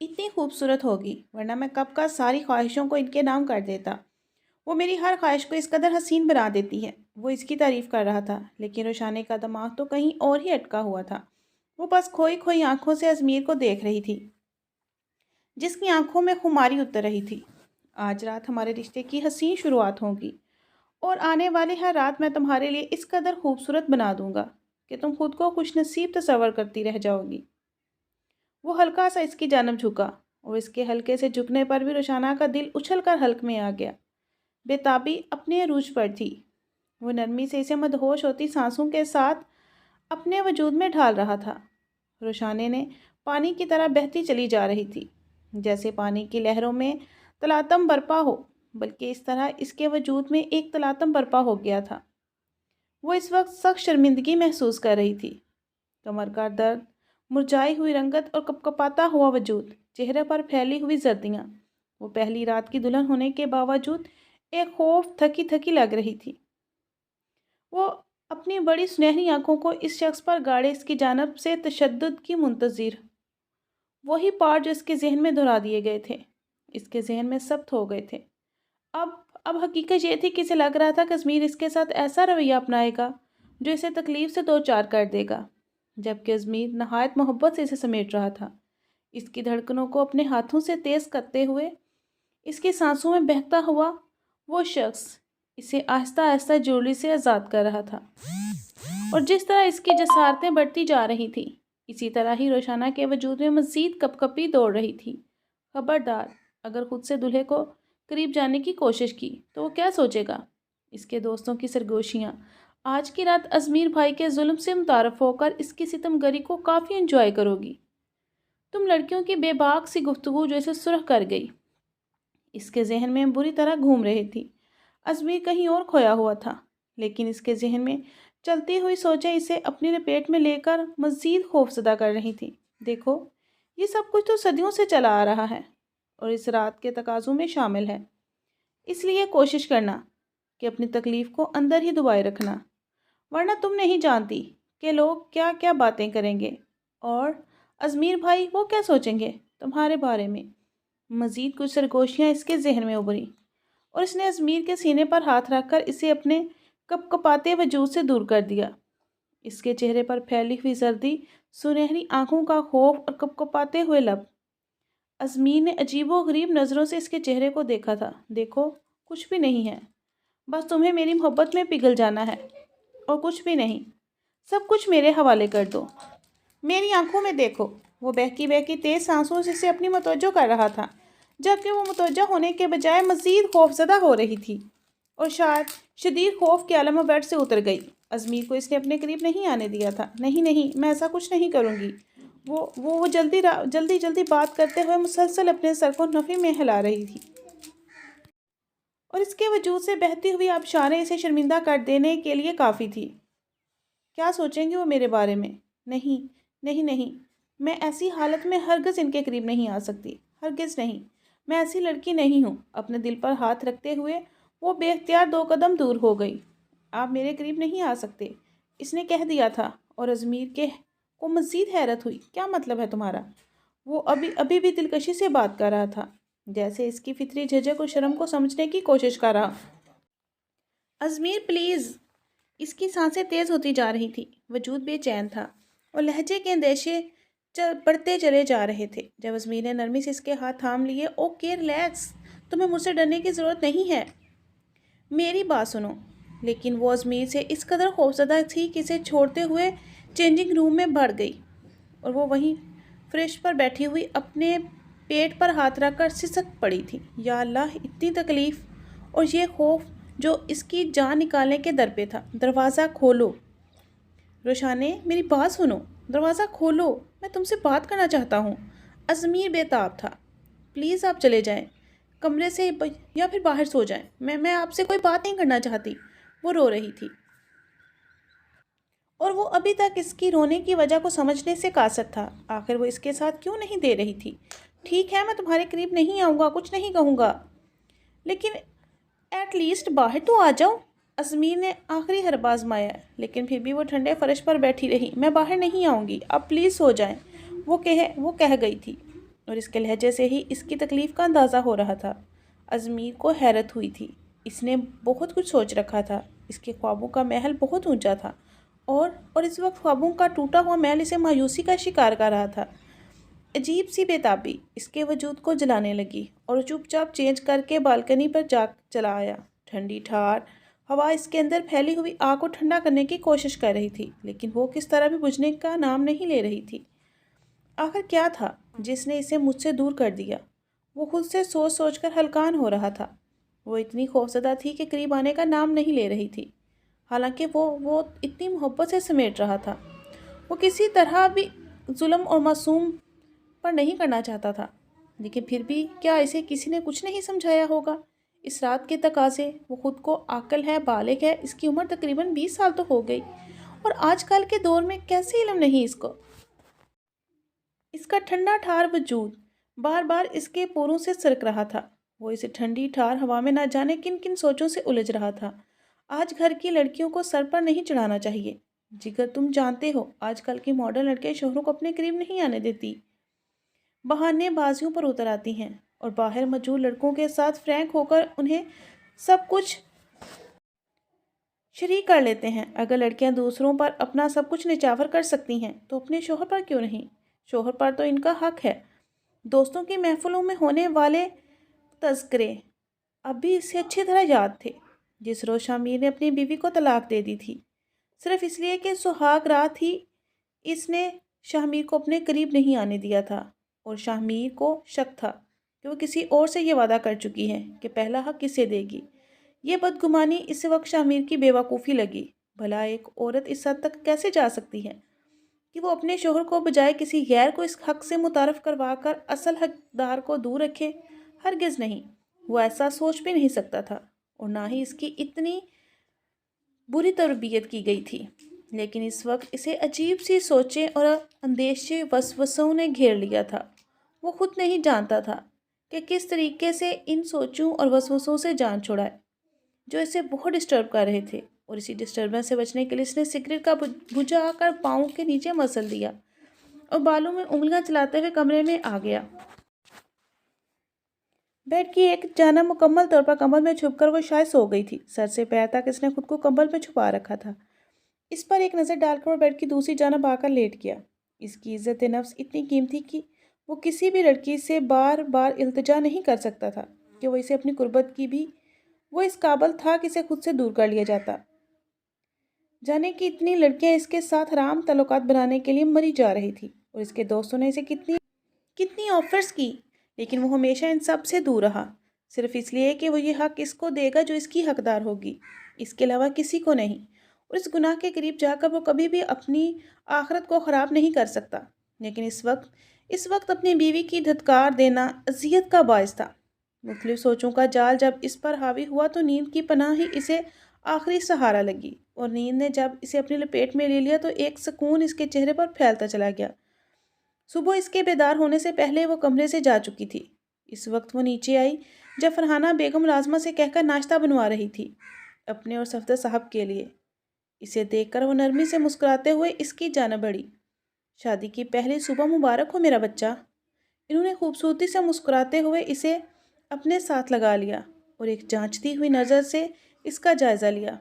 اتنی خوبصورت ہوگی ورنہ میں کب کا ساری خواہشوں کو ان کے نام کر دیتا۔ وہ میری ہر خواہش کو اس قدر حسین بنا دیتی ہے۔ وہ اس کی تعریف کر رہا تھا لیکن روشانے کا دماغ تو کہیں اور ہی اٹکا ہوا تھا۔ وہ بس کھوئی کھوئی آنکھوں سے ازمیر کو دیکھ رہی تھی جس کی آنکھوں میں خماری اتر رہی تھی۔ آج رات ہمارے رشتے کی حسین شروعات ہوگی اور آنے والی ہر رات میں تمہارے لیے اس قدر خوبصورت بنا دوں گا کہ تم خود کو خوش نصیب تصور کرتی رہ جاؤ گی۔ وہ ہلکا سا اس کی جانب جھکا اور اس کے ہلکے سے جھکنے پر بھی روشانہ کا دل اچھل کر حلق میں آ گیا۔ بےتابی اپنے عروج پر تھی۔ وہ نرمی سے اسے مدہوش ہوتی سانسوں کے ساتھ اپنے وجود میں ڈھال رہا تھا۔ روشانے نے پانی کی طرح بہتی چلی جا رہی تھی، جیسے پانی کی لہروں میں تلاطم برپا ہو، بلکہ اس طرح اس کے وجود میں ایک تلاطم برپا ہو گیا تھا۔ وہ اس وقت سخت شرمندگی محسوس کر رہی تھی۔ کمر کا درد، مرجھائی ہوئی رنگت اور کپکپاتا ہوا وجود، چہرے پر پھیلی ہوئی زردیاں، وہ پہلی رات کی دلہن ہونے کے باوجود ایک خوف تھکی تھکی لگ رہی تھی۔ وہ اپنی بڑی سنہری آنکھوں کو اس شخص پر گاڑے، اس کی جانب سے تشدد کی منتظر۔ وہی پارٹ جو اس کے ذہن میں دہرا دیے گئے تھے، اس کے ذہن میں ثبت ہو گئے تھے۔ اب حقیقت یہ تھی کہ اسے لگ رہا تھا کہ ازمیر اس کے ساتھ ایسا رویہ اپنائے گا جو اسے تکلیف سے دو چار کر دے گا، جبکہ ازمیر نہایت محبت سے اسے سمیٹ رہا تھا، اس کی دھڑکنوں کو اپنے ہاتھوں سے تیز کرتے ہوئے، اس کی سانسوں میں بہتا ہوا وہ شخص اسے آہستہ آہستہ جوڑی سے آزاد کر رہا تھا۔ اور جس طرح اس کی جسارتیں بڑھتی جا رہی تھیں، اسی طرح ہی روشانہ کے وجود میں مزید کپکپی دوڑ رہی تھی۔ خبردار، اگر خود سے دلہے کو قریب جانے کی کوشش کی تو وہ کیا سوچے گا؟ اس کے دوستوں کی سرگوشیاں آج کی رات ازمیر بھائی کے ظلم سے متعارف ہو کر اس کی ستم گری کو کافی انجوائے کرو گی۔ تم لڑکیوں کی بے باک سی گفتگو جو اسے سرخ کر گئی، اس کے ذہن میں بری طرح گھوم رہی تھی۔ ازمیر کہیں اور کھویا ہوا تھا، لیکن اس کے ذہن میں چلتی ہوئی سوچیں اسے اپنی لپیٹ میں لے کر مزید خوفزدہ کر رہی تھی۔ دیکھو، یہ سب کچھ تو صدیوں سے چلا آ رہا ہے اور اس رات کے تقاضوں میں شامل ہے۔ اس لیے کوشش کرنا کہ اپنی تکلیف کو اندر ہی دبائے رکھنا، ورنہ تم نہیں جانتی کہ لوگ کیا کیا باتیں کریں گے اور ازمیر بھائی وہ کیا سوچیں گے تمہارے بارے میں۔ مزید کچھ سرگوشیاں اس کے ذہن میں ابھریں اور اس نے ازمیر کے سینے پر ہاتھ رکھ کر اسے اپنے کپکپاتے وجود سے دور کر دیا۔ اس کے چہرے پر پھیلی ہوئی زردی، سنہری آنکھوں کا خوف اور کپکپاتے ہوئے لب۔ ازمیر نے عجیب و غریب نظروں سے اس کے چہرے کو دیکھا تھا۔ دیکھو، کچھ بھی نہیں ہے، بس تمہیں میری محبت میں پگھل جانا ہے اور کچھ بھی نہیں۔ سب کچھ میرے حوالے کر دو، میری آنکھوں میں دیکھو۔ وہ بہکی بہکی تیز سانسوں سے اسے اپنی متوجہ کر رہا تھا، جبکہ وہ متوجہ ہونے کے بجائے مزید خوفزدہ ہو رہی تھی اور شاید شدید خوف کے عالم میں بیڈ سے اتر گئی۔ ازمیر کو اس نے اپنے قریب نہیں آنے دیا تھا۔ نہیں نہیں، میں ایسا کچھ نہیں کروں گی۔ وہ جلدی بات کرتے ہوئے مسلسل اپنے سر کو نفی میں ہلا رہی تھی اور اس کے وجود سے بہتی ہوئی آبشاریں اسے شرمندہ کر دینے کے لیے کافی تھی۔ کیا سوچیں گے وہ میرے بارے میں؟ نہیں نہیں نہیں، میں ایسی حالت میں ہرگز ان کے قریب نہیں آ سکتی، ہرگز نہیں۔ میں ایسی لڑکی نہیں ہوں۔ اپنے دل پر ہاتھ رکھتے ہوئے وہ بے اختیار 2 قدم دور ہو گئی۔ آپ میرے قریب نہیں آ سکتے، اس نے کہہ دیا تھا، اور ازمیر کو مزید حیرت ہوئی۔ کیا مطلب ہے تمہارا؟ وہ ابھی بھی دلکشی سے بات کر رہا تھا، جیسے اس کی فطری جھجک اور شرم کو سمجھنے کی کوشش کر رہا۔ Izmir please. اس کی سانسیں تیز ہوتی جا رہی تھی، وجود بے چین تھا اور لہجے کے اندیشے بڑھتے چلے جا رہے تھے۔ جب ازمیر نے نرمی سے اس کے ہاتھ تھام لیے، اوکے ریلیکس، تمہیں مجھ سے ڈرنے کی ضرورت نہیں ہے، میری بات سنو۔ لیکن وہ ازمیر سے اس قدر خوفزدہ تھی کہ اسے چھوڑتے ہوئے چینجنگ روم میں بڑھ گئی اور وہ وہیں فرش پر بیٹھی ہوئی اپنے پیٹ پر ہاتھ رکھ کر سسک پڑی تھی۔ یا اللہ، اتنی تکلیف اور یہ خوف جو اس کی جان نکالنے کے در پہ تھا۔ دروازہ کھولو روشانے، میری بات سنو، دروازہ کھولو، میں تم سے بات کرنا چاہتا ہوں۔ ازمیر بے تاب تھا۔ پلیز آپ چلے جائیں کمرے سے یا پھر باہر سو جائیں، میں آپ سے کوئی بات نہیں کرنا چاہتی۔ وہ رو رہی تھی اور وہ ابھی تک اس کی رونے کی وجہ کو سمجھنے سے قاصر تھا۔ آخر وہ اس کے ساتھ کیوں نہیں دے رہی تھی؟ ٹھیک ہے، میں تمہارے قریب نہیں آؤں گا، کچھ نہیں کہوں گا، لیکن ایٹ لیسٹ باہر تو آ جاؤ۔ ازمیر نے آخری حربہ آزمایا، لیکن پھر بھی وہ ٹھنڈے فرش پر بیٹھی رہی۔ میں باہر نہیں آؤں گی، اب پلیز سو جائیں، وہ کہہ گئی تھی۔ اور اس کے لہجے سے ہی اس کی تکلیف کا اندازہ ہو رہا تھا۔ ازمیر کو حیرت ہوئی تھی۔ اس نے بہت کچھ سوچ رکھا تھا۔ اس کے خوابوں کا محل بہت اونچا تھا اور اس وقت خوابوں کا ٹوٹا ہوا محل اسے مایوسی کا شکار کر رہا تھا۔ عجیب سی بےتابی اس کے وجود کو جلانے لگی اور چپ چاپ چینج کر کے بالکنی پر جا چلا آیا۔ ٹھنڈی ٹھار ہوا اس کے اندر پھیلی ہوئی آگ کو ٹھنڈا کرنے کی کوشش کر رہی تھی، لیکن وہ کس طرح بھی بجھنے کا نام نہیں لے رہی تھی۔ آخر کیا تھا جس نے اسے مجھ سے دور کر دیا؟ وہ خود سے سوچ سوچ کر ہلکان ہو رہا تھا۔ وہ اتنی خوفزدہ تھی کہ قریب آنے کا نام نہیں لے رہی تھی، حالانکہ وہ اتنی محبت سے سمیٹ رہا تھا۔ وہ کسی طرح بھی ظلم اور معصوم پر نہیں کرنا چاہتا تھا، لیکن پھر بھی کیا اسے کسی نے کچھ نہیں سمجھایا ہوگا؟ اس رات کے تقاضے، وہ خود کو عاقل ہے، بالغ ہے، اس کی عمر تقریباً 20 سال تو ہو گئی، اور آج کل کے دور میں کیسے علم نہیں اس کو؟ اس کا ٹھنڈا ٹھار وجود بار بار اس کے پوروں سے سرک رہا تھا۔ وہ اسے ٹھنڈی ٹھار ہوا میں نہ جانے کن کن سوچوں سے الجھ رہا تھا۔ آج گھر کی لڑکیوں کو سر پر نہیں چڑھانا چاہیے جگر، تم جانتے ہو آج کل کی ماڈرن لڑکے شوہروں کو اپنے قریب نہیں آنے دیتی، بہانے بازیوں پر اتر آتی ہیں اور باہر موجود لڑکوں کے ساتھ فرینک ہو کر انہیں سب کچھ شریک کر لیتے ہیں۔ اگر لڑکیاں دوسروں پر اپنا سب کچھ نچھاور کر سکتی ہیں تو اپنے شوہر پر کیوں نہیں؟ شوہر پر تو ان کا حق ہے۔ دوستوں کی محفلوں میں ہونے والے تذکرے اب بھی اسے اچھی طرح یاد تھے، جس روز شامیر نے اپنی بیوی کو طلاق دے دی تھی، صرف اس لیے کہ سہاگ رات ہی اس نے شامیر کو اپنے قریب نہیں آنے دیا تھا، اور شامیر کو شک تھا کہ وہ کسی اور سے یہ وعدہ کر چکی ہے کہ پہلا حق اسے دے گی۔ یہ بدگمانی اس وقت شامیر کی بے وقوفی لگی۔ بھلا ایک عورت اس حد تک کیسے جا سکتی ہے کہ وہ اپنے شوہر کو بجائے کسی غیر کو اس حق سے متعارف کروا کر اصل حقدار کو دور رکھے؟ ہرگز نہیں، وہ ایسا سوچ بھی نہیں سکتا تھا، اور نہ ہی اس کی اتنی بری تربیت کی گئی تھی۔ لیکن اس وقت اسے عجیب سی سوچیں اور اندیشے وسوسوں نے گھیر لیا تھا۔ وہ خود نہیں جانتا تھا کہ کس طریقے سے ان سوچوں اور وسوسوں سے جان چھڑائے جو اسے بہت ڈسٹرب کر رہے تھے، اور اسی ڈسٹربنس سے بچنے کے لیے اس نے سگریٹ کا بجھا کر پاؤں کے نیچے مسل دیا اور بالوں میں انگلیاں چلاتے ہوئے کمرے میں آ گیا۔ بیڈ کی ایک جانب مکمل طور پر کمبل میں چھپ کر وہ شاید سو گئی تھی۔ سر سے پیر تک اس نے خود کو کمبل میں چھپا رکھا تھا۔ اس پر ایک نظر ڈال کر وہ بیڈ کی دوسری جانب آ کر لیٹ گیا۔ اس کی عزت نفس اتنی قیمتی کہ وہ کسی بھی لڑکی سے بار بار التجا نہیں کر سکتا تھا کہ وہ اسے اپنی قربت کی بھی وہ اس قابل تھا کہ اسے خود سے دور کر لیا جاتا۔ جانے کہ اتنی لڑکیاں اس کے ساتھ حرام تعلقات بنانے کے لیے مری جا رہی تھی، اور اس کے دوستوں نے اسے کتنی آفرز کی، لیکن وہ ہمیشہ ان سب سے دور رہا، صرف اس لیے کہ وہ یہ حق اس کو دے گا جو اس کی حقدار ہوگی، اس کے علاوہ کسی کو نہیں۔ اور اس گناہ کے قریب جا کر وہ کبھی بھی اپنی آخرت کو خراب نہیں کر سکتا۔ لیکن اس وقت اپنی بیوی کی دھتکار دینا اذیت کا باعث تھا۔ مختلف سوچوں کا جال جب اس پر حاوی ہوا تو نیند کی پناہ ہی اسے آخری سہارا لگی، اور نیند نے جب اسے اپنی لپیٹ میں لے لیا تو ایک سکون اس کے چہرے پر پھیلتا چلا گیا۔ صبح اس کے بیدار ہونے سے پہلے وہ کمرے سے جا چکی تھی۔ اس وقت وہ نیچے آئی جب فرحانہ بیگم ملازمہ سے کہہ کر ناشتہ بنوا رہی تھی اپنے اور صفدر صاحب کے لیے۔ اسے دیکھ کر وہ نرمی سے مسکراتے ہوئے اس کی جانب بڑھی۔ شادی کی پہلی صبح مبارک ہو میرا بچہ۔ انہوں نے خوبصورتی سے مسکراتے ہوئے اسے اپنے ساتھ لگا لیا اور ایک جانچتی ہوئی نظر سے اس کا جائزہ لیا۔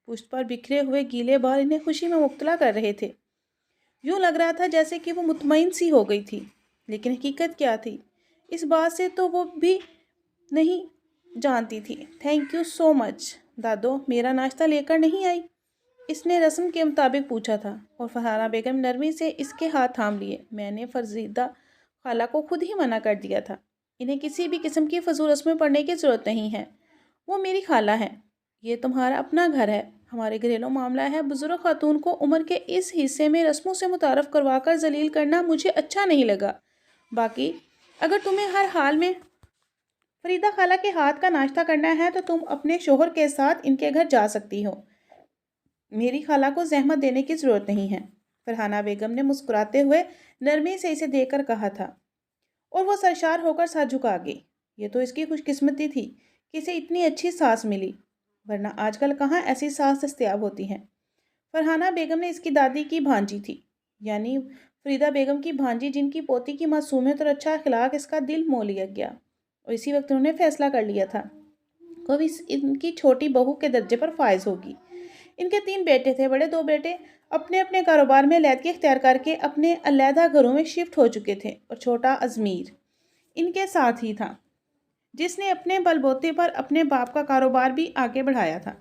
پشت پر بکھرے ہوئے گیلے بال انہیں خوشی میں مبتلا کر رہے تھے۔ یوں لگ رہا تھا جیسے کہ وہ مطمئن سی ہو گئی تھی، لیکن حقیقت کیا تھی اس بات سے تو وہ بھی نہیں جانتی تھی۔ تھینک یو سو مچ دادو، میرا ناشتہ لے کر نہیں آئی؟ اس نے رسم کے مطابق پوچھا تھا، اور فرحانہ بیگم نرمی سے اس کے ہاتھ تھام لیے۔ میں نے فرزیدہ خالہ کو خود ہی منع کر دیا تھا، انہیں کسی بھی قسم کی فضول رسمیں پڑھنے کی ضرورت نہیں ہے۔ وہ میری خالہ ہے، یہ تمہارا اپنا گھر ہے، ہمارے گھریلو معاملہ ہے۔ بزرگ خاتون کو عمر کے اس حصے میں رسموں سے متعارف کروا کر ذلیل کرنا مجھے اچھا نہیں لگا۔ باقی اگر تمہیں ہر حال میں فریدہ خالہ کے ہاتھ کا ناشتہ کرنا ہے تو تم اپنے شوہر کے ساتھ ان کے گھر جا سکتی ہو، میری خالہ کو زحمت دینے کی ضرورت نہیں ہے، فرحانہ بیگم نے مسکراتے ہوئے نرمی سے اسے دیکھ کر کہا تھا، اور وہ سرشار ہو کر سر جھکا گئی۔ یہ تو اس کی خوش قسمتی تھی کہ اسے اتنی اچھی ساس ملی، ورنہ آج کل کہاں ایسی ساس دستیاب ہوتی ہیں۔ فرحانہ بیگم نے اس کی دادی کی بھانجی تھی، یعنی فریدہ بیگم کی بھانجی جن کی پوتی کی معصومیت اور اچھا اخلاق اس کا دل مو لیا گیا، اور اسی وقت انہوں نے فیصلہ کر لیا تھا وہ بھی ان کی چھوٹی بہو کے درجے پر فائز ہوگی۔ ان کے 3 بیٹے تھے، بڑے 2 بیٹے اپنے اپنے کاروبار میں علیحدگی اختیار کر کے اپنے علیحدہ گھروں میں شفٹ ہو چکے تھے، اور چھوٹا ازمیر ان کے ساتھ ہی تھا جس نے اپنے بل بوتے پر اپنے باپ کا کاروبار بھی آگے بڑھایا تھا،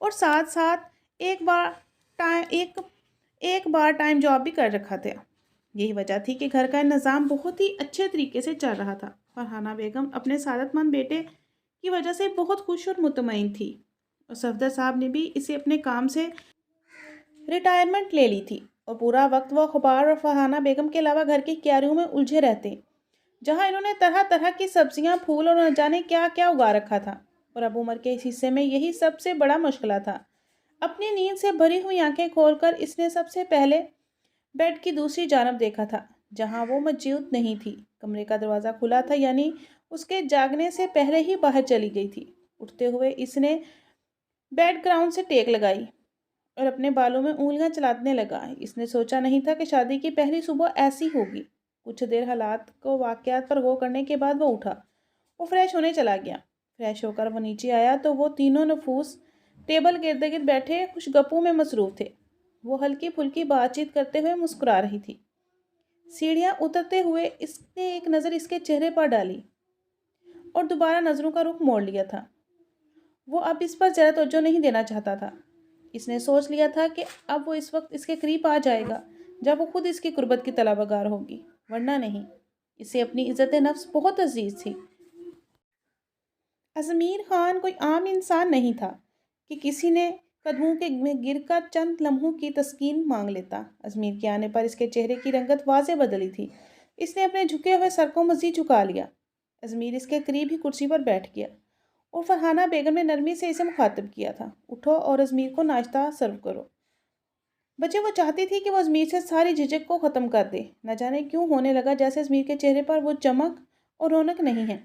اور ساتھ ساتھ ایک بار ایک بار ٹائم جاب بھی کر رکھا تھا۔ یہی وجہ تھی کہ گھر کا نظام بہت ہی اچھے طریقے سے چل رہا تھا۔ فرحانہ بیگم اپنے سعادت مند بیٹے کی وجہ سے بہت خوش اور مطمئن تھی، اور صفدر صاحب نے بھی اسے اپنے کام سے ریٹائرمنٹ لے لی تھی، اور پورا وقت وہ اخبار اور فرحانہ بیگم کے علاوہ گھر کی کیاریوں میں الجھے رہتے، جہاں انہوں نے طرح طرح کی سبزیاں، پھول اور نہ جانے کیا کیا اگا رکھا تھا۔ اور اب عمر کے اس حصے میں یہی سب سے بڑا مشغلہ تھا۔ اپنی نیند سے بھری ہوئی آنکھیں کھول کر اس نے سب سے پہلے بیڈ کی دوسری جانب دیکھا تھا، جہاں وہ موجود نہیں تھی۔ کمرے کا دروازہ کھلا تھا، یعنی اس کے جاگنے سے پہلے ہی باہر چلی گئی تھی۔ اٹھتے ہوئے اس نے بیڈ گراؤنڈ سے ٹیک لگائی اور اپنے بالوں میں انگلیاں چلانے لگا۔ اس نے سوچا نہیں تھا کہ شادی کی پہلی صبح ایسی ہوگی۔ کچھ دیر حالات کو واقعات پر غور کرنے کے بعد وہ اٹھا اور فریش ہونے چلا گیا۔ فریش ہو کر وہ نیچے آیا تو وہ تینوں نفوس ٹیبل کے ارد گرد بیٹھے کچھ گپوں میں مصروف تھے۔ وہ ہلکی پھلکی بات چیت کرتے ہوئے مسکرا رہی تھی۔ سیڑھیاں اترتے ہوئے اس نے ایک نظر اس کے چہرے پر ڈالی اور دوبارہ نظروں کا رخ موڑ لیا تھا۔ وہ اب اس پر زیادہ توجہ نہیں دینا چاہتا تھا۔ اس نے سوچ لیا تھا کہ اب وہ اس وقت اس کے قریب آ جائے گا جب وہ خود اس کی قربت کی طلبگار ہوگی، ورنہ نہیں۔ اسے اپنی عزت نفس بہت عزیز تھی۔ ازمیر خان کوئی عام انسان نہیں تھا کہ کسی نے قدموں کے میں گر کر چند لمحوں کی تسکین مانگ لیتا۔ ازمیر کے آنے پر اس کے چہرے کی رنگت واضح بدلی تھی۔ اس نے اپنے جھکے ہوئے سر کو مزید جھکا لیا۔ ازمیر اس کے قریب ہی کرسی پر بیٹھ گیا، اور فرحانہ بیگم نے نرمی سے اسے مخاطب کیا تھا، اٹھو اور ازمیر کو ناشتہ سرو کرو۔ بچے وہ چاہتی تھی کہ وہ ازمیر سے ساری جھجک کو ختم کر دے۔ نہ جانے کیوں ہونے لگا جیسے ازمیر کے چہرے پر وہ چمک اور رونق نہیں ہے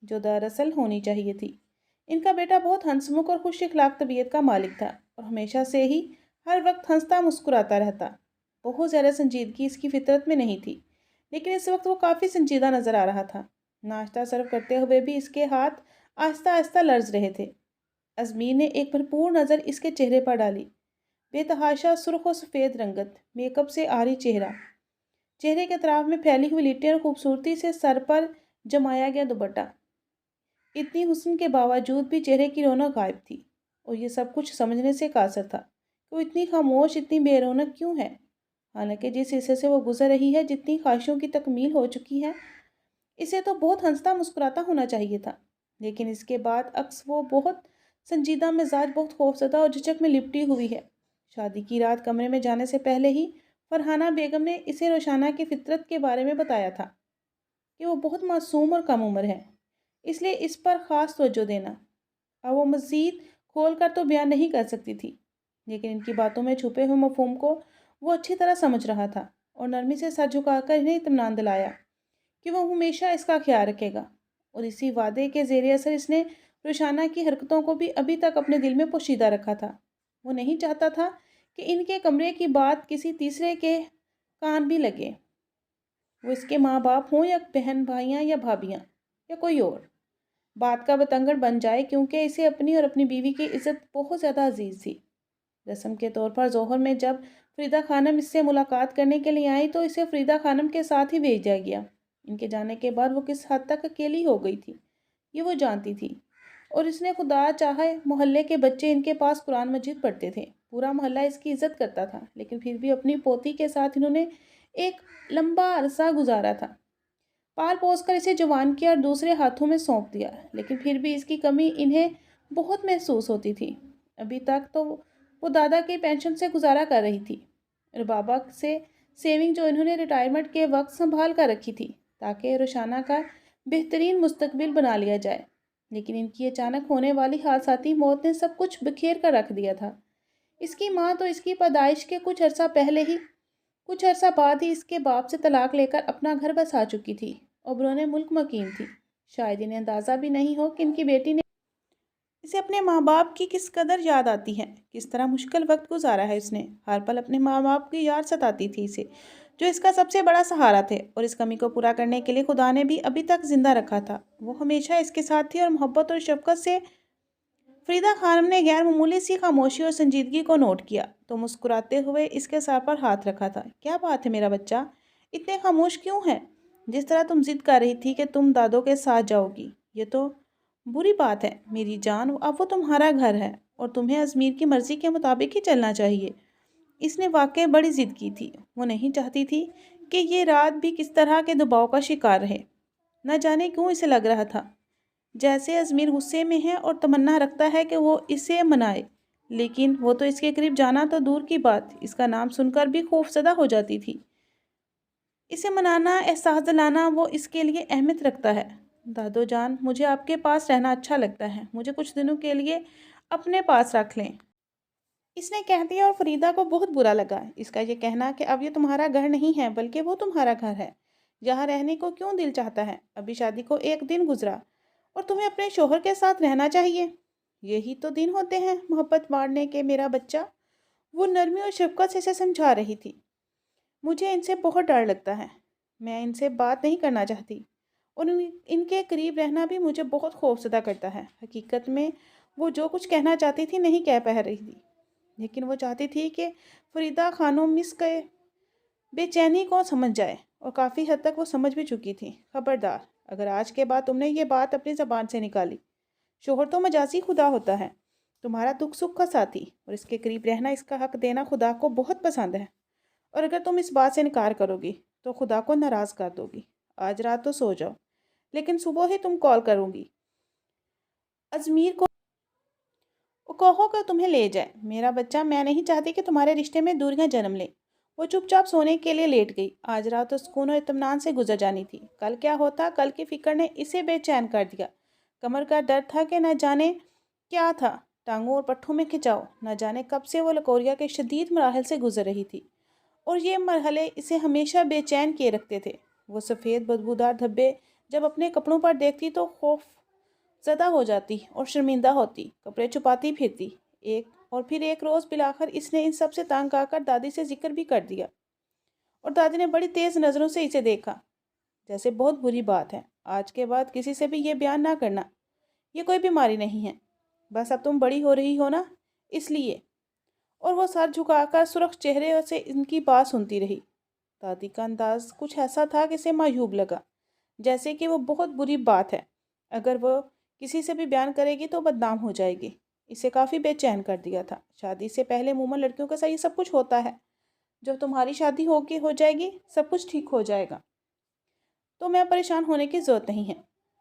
جو دراصل ہونی چاہیے تھی۔ ان کا بیٹا بہت ہنسمکھ اور خوش اخلاق طبیعت کا مالک تھا، اور ہمیشہ سے ہی ہر وقت ہنستا مسکراتا رہتا۔ بہت زیادہ سنجیدگی اس کی فطرت میں نہیں تھی، لیکن اس وقت وہ کافی سنجیدہ نظر آ رہا تھا۔ ناشتہ سرو کرتے ہوئے بھی اس کے ہاتھ آہستہ آہستہ لرز رہے تھے۔ ازمیر نے ایک بھرپور نظر اس کے چہرے پر ڈالی۔ بے تحاشا سرخ و سفید رنگت، میک اپ سے عاری چہرہ، چہرے کے اطراف میں پھیلی ہوئی لٹیں اور خوبصورتی سے سر پر جمایا گیا دوپٹہ۔ اتنی حسن کے باوجود بھی چہرے کی رونق غائب تھی، اور یہ سب کچھ سمجھنے سے قاصر تھا کہ وہ اتنی خاموش، اتنی بے رونق کیوں ہے۔ حالانکہ جس حصے سے وہ گزر رہی ہے، جتنی خواہشوں کی تکمیل ہو چکی ہے، اسے تو بہت ہنستا مسکراتا ہونا چاہیے تھا، لیکن اس کے بعد عکس وہ بہت سنجیدہ مزاج، بہت خوفزدہ اور جھجک میں لپٹی ہوئی ہے۔ شادی کی رات کمرے میں جانے سے پہلے ہی فرحانہ بیگم نے اسے روشانہ کی فطرت کے بارے میں بتایا تھا کہ وہ بہت معصوم اور کم عمر ہے، اس لیے اس پر خاص توجہ دینا۔ اب وہ مزید کھول کر تو بیان نہیں کر سکتی تھی، لیکن ان کی باتوں میں چھپے ہوئے مفہوم کو وہ اچھی طرح سمجھ رہا تھا، اور نرمی سے سر جھکا کر انہیں اطمینان دلایا کہ وہ ہمیشہ اس کا خیال رکھے گا۔ اور اسی وعدے کے زیر اثر اس نے روشانہ کی حرکتوں کو بھی ابھی تک اپنے دل میں پوشیدہ رکھا تھا۔ وہ نہیں چاہتا تھا کہ ان کے کمرے کی بات کسی تیسرے کے کان بھی لگے، وہ اس کے ماں باپ ہوں یا بہن بھائیاں یا بھابیاں یا کوئی اور، بات کا بتنگڑ بن جائے، کیونکہ اسے اپنی اور اپنی بیوی کی عزت بہت زیادہ عزیز تھی۔ رسم کے طور پر ظہر میں جب فریدہ خانم اس سے ملاقات کرنے کے لیے آئی تو اسے فریدہ خانم کے ساتھ ہی بھیجا گیا۔ ان کے جانے کے بعد وہ کس حد تک اکیلی ہو گئی تھی یہ وہ جانتی تھی، اور اس نے خدا چاہے محلے کے بچے ان کے پاس قرآن مجید پڑھتے تھے، پورا محلہ اس کی عزت کرتا تھا، لیکن پھر بھی اپنی پوتی کے ساتھ انہوں نے ایک لمبا عرصہ گزارا تھا، پال پوس کر اسے جوان کیا اور دوسرے ہاتھوں میں سونپ دیا، لیکن پھر بھی اس کی کمی انہیں بہت محسوس ہوتی تھی۔ ابھی تک تو وہ دادا کی پینشن سے گزارا کر رہی تھی، اور بابا سے سیونگ جو انہوں نے ریٹائرمنٹ کے وقت سنبھال کر رکھی تھی تاکہ روشانہ کا بہترین مستقبل بنا لیا جائے، لیکن ان کی اچانک ہونے والی حادثاتی موت نے سب کچھ بکھیر کر رکھ دیا تھا۔ اس کی ماں تو اس کی پیدائش کے کچھ عرصہ بعد ہی اس کے باپ سے طلاق لے کر اپنا گھر بسا چکی تھی اور برون ملک مقیم تھی۔ شاید انہیں اندازہ بھی نہیں ہو کہ ان کی بیٹی نے اسے اپنے ماں باپ کی کس قدر یاد آتی ہے، کس طرح مشکل وقت گزارا ہے اس نے، ہر پل اپنے ماں باپ کی یاد ستاتی تھی اسے۔ جو اس کا سب سے بڑا سہارا تھے، اور اس کمی کو پورا کرنے کے لیے خدا نے بھی ابھی تک زندہ رکھا تھا۔ وہ ہمیشہ اس کے ساتھ تھی اور محبت اور شفقت سے۔ فریدہ خانم نے غیر معمولی سی خاموشی اور سنجیدگی کو نوٹ کیا تو مسکراتے ہوئے اس کے سر پر ہاتھ رکھا تھا۔ کیا بات ہے میرا بچہ، اتنے خاموش کیوں ہے؟ جس طرح تم ضد کر رہی تھی کہ تم دادوں کے ساتھ جاؤ گی، یہ تو بری بات ہے میری جان۔ اب وہ تمہارا گھر ہے اور تمہیں ازمیر کی مرضی کے مطابق ہی چلنا چاہیے۔ اس نے واقعی بڑی ضد کی تھی۔ وہ نہیں چاہتی تھی کہ یہ رات بھی کس طرح کے دباؤ کا شکار رہے۔ نہ جانے کیوں اسے لگ رہا تھا جیسے ازمیر غصے میں ہے اور تمنا رکھتا ہے کہ وہ اسے منائے، لیکن وہ تو اس کے قریب جانا تو دور کی بات، اس کا نام سن کر بھی خوف زدہ ہو جاتی تھی۔ اسے منانا، احساس دلانا وہ اس کے لیے اہمیت رکھتا ہے۔ دادو جان، مجھے آپ کے پاس رہنا اچھا لگتا ہے، مجھے کچھ دنوں کے لیے اپنے پاس رکھ لیں، اس نے کہہ دیا، اور فریدہ کو بہت برا لگا اس کا یہ کہنا کہ اب یہ تمہارا گھر نہیں ہے بلکہ وہ تمہارا گھر ہے، جہاں رہنے کو کیوں دل چاہتا ہے؟ ابھی شادی کو 1 دن گزرا اور تمہیں اپنے شوہر کے ساتھ رہنا چاہیے۔ یہی تو دن ہوتے ہیں محبت بانٹنے کے میرا بچہ، وہ نرمی اور شفقت سے اسے سمجھا رہی تھی۔ مجھے ان سے بہت ڈر لگتا ہے، میں ان سے بات نہیں کرنا چاہتی، اور ان کے قریب رہنا بھی مجھے بہت خوفزدہ کرتا ہے۔ حقیقت میں وہ جو کچھ کہنا چاہتی تھی نہیں کہہ پا رہی تھی، لیکن وہ چاہتی تھی کہ فریدہ خانم مس کے بے چینی کو سمجھ جائے، اور کافی حد تک وہ سمجھ بھی چکی تھی۔ خبردار، اگر آج کے بعد تم نے یہ بات اپنی زبان سے نکالی، شوہر تو مجازی خدا ہوتا ہے، تمہارا دکھ سکھ کا ساتھی، اور اس کے قریب رہنا، اس کا حق دینا خدا کو بہت پسند ہے، اور اگر تم اس بات سے انکار کرو گی تو خدا کو ناراض کر دو گی۔ آج رات تو سو جاؤ، لیکن صبح ہی تم کال کروں گی ازمیر کو، کہو کہ تمہیں لے جائے۔ میرا بچہ، میں نہیں چاہتی کہ تمہارے رشتے میں دوریاں جنم لیں۔ وہ چپ چاپ سونے کے لیے لیٹ گئی۔ آج رات تو سکون اور اطمینان سے گزر جانی تھی، کل کیا ہوتا، کل کی فکر نے اسے بے چین کر دیا۔ کمر کا درد تھا کہ نہ جانے کیا تھا، ٹانگوں اور پٹھوں میں کھچاؤ، نہ جانے کب سے وہ لکوریا کے شدید مراحل سے گزر رہی تھی، اور یہ مرحلے اسے ہمیشہ بے چین کیے رکھتے تھے۔ وہ سفید بدبودار دھبے جب اپنے کپڑوں پر دیکھتی تو خوف زدہ ہو جاتی اور شرمندہ ہوتی، کپڑے چھپاتی پھرتی۔ ایک اور پھر ایک روز بالآخر اس نے ان سب سے تنگ آ کر دادی سے ذکر بھی کر دیا، اور دادی نے بڑی تیز نظروں سے اسے دیکھا جیسے بہت بری بات ہے، آج کے بعد کسی سے بھی یہ بیان نہ کرنا، یہ کوئی بیماری نہیں ہے، بس اب تم بڑی ہو رہی ہو نا، اس لیے۔ اور وہ سر جھکا کر سرخ چہرے سے ان کی بات سنتی رہی۔ دادی کا انداز کچھ ایسا تھا کہ اسے معیوب لگا، جیسے کہ وہ بہت بری بات ہے، اگر وہ کسی سے بھی بیان کرے گی تو بدنام ہو جائے گی۔ اسے کافی بے چین کر دیا تھا۔ شادی سے پہلے عموماً لڑکیوں کا صحیح سب کچھ ہوتا ہے، جب تمہاری شادی ہو جائے گی سب کچھ ٹھیک ہو جائے گا، تو میں پریشان ہونے کی ضرورت نہیں ہے۔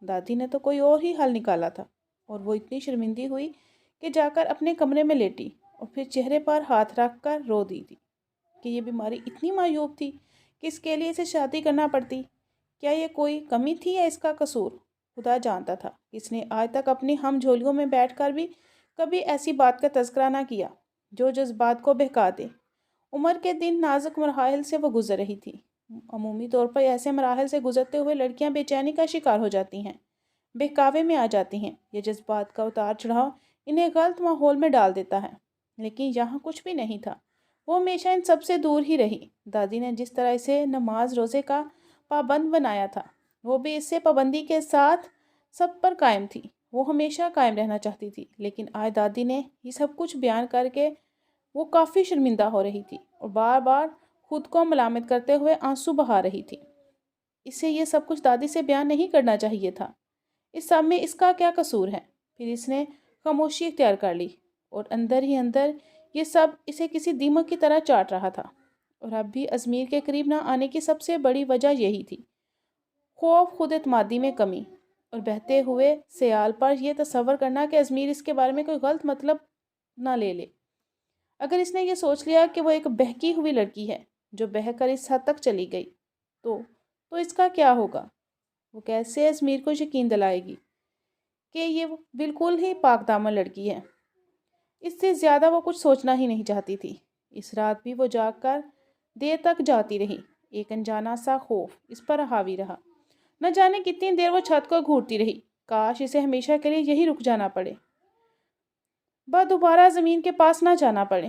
دادی نے تو کوئی اور ہی حل نکالا تھا، اور وہ اتنی شرمندی ہوئی کہ جا کر اپنے کمرے میں لیٹی اور پھر چہرے پر ہاتھ رکھ کر رو دی تھی کہ یہ بیماری اتنی معیوب تھی کہ اس کے لیے اسے شادی کرنا پڑتی۔ کیا یہ کوئی کمی تھی یا اس کا قصور؟ خدا جانتا تھا کہ اس نے آج تک اپنی ہم جھولیوں میں بیٹھ کر بھی کبھی ایسی بات کا تذکرہ نہ کیا جو جذبات کو بہکا دے۔ عمر کے دن نازک مراحل سے وہ گزر رہی تھی۔ عمومی طور پر ایسے مراحل سے گزرتے ہوئے لڑکیاں بے چینی کا شکار ہو جاتی ہیں، بہکاوے میں آ جاتی ہیں۔ یہ جذبات کا اتار چڑھاؤ انہیں غلط ماحول میں ڈال دیتا ہے، لیکن یہاں کچھ بھی نہیں تھا۔ وہ ہمیشہ ان سب سے دور ہی رہی۔ دادی نے جس طرح اسے نماز روزے کا پابند بنایا تھا، وہ بھی اس سے پابندی کے ساتھ سب پر قائم تھی۔ وہ ہمیشہ قائم رہنا چاہتی تھی، لیکن آج دادی نے یہ سب کچھ بیان کر کے وہ کافی شرمندہ ہو رہی تھی اور بار بار خود کو ملامت کرتے ہوئے آنسو بہا رہی تھی۔ اسے یہ سب کچھ دادی سے بیان نہیں کرنا چاہیے تھا، اس سب میں اس کا کیا قصور ہے؟ پھر اس نے خاموشی اختیار کر لی، اور اندر ہی اندر یہ سب اسے کسی دیمک کی طرح چاٹ رہا تھا۔ اور اب بھی ازمیر کے قریب نہ آنے کی سب سے بڑی وجہ یہی تھی، خوف، خود اعتمادی میں کمی، اور بہتے ہوئے سیال پر یہ تصور کرنا کہ ازمیر اس کے بارے میں کوئی غلط مطلب نہ لے لے۔ اگر اس نے یہ سوچ لیا کہ وہ ایک بہکی ہوئی لڑکی ہے جو بہہ کر اس حد تک چلی گئی، تو اس کا کیا ہوگا؟ وہ کیسے ازمیر کو یقین دلائے گی کہ یہ بالکل ہی پاک دامن لڑکی ہے؟ اس سے زیادہ وہ کچھ سوچنا ہی نہیں چاہتی تھی۔ اس رات بھی وہ جاگ کر دیر تک جاتی رہی، ایک انجانا سا خوف اس پر حاوی رہا۔ نہ جانے کتنی دیر وہ چھت کو گھورتی رہی، کاش اسے ہمیشہ کے لیے یہی رک جانا پڑے، دوبارہ زمین کے پاس نہ جانا پڑے۔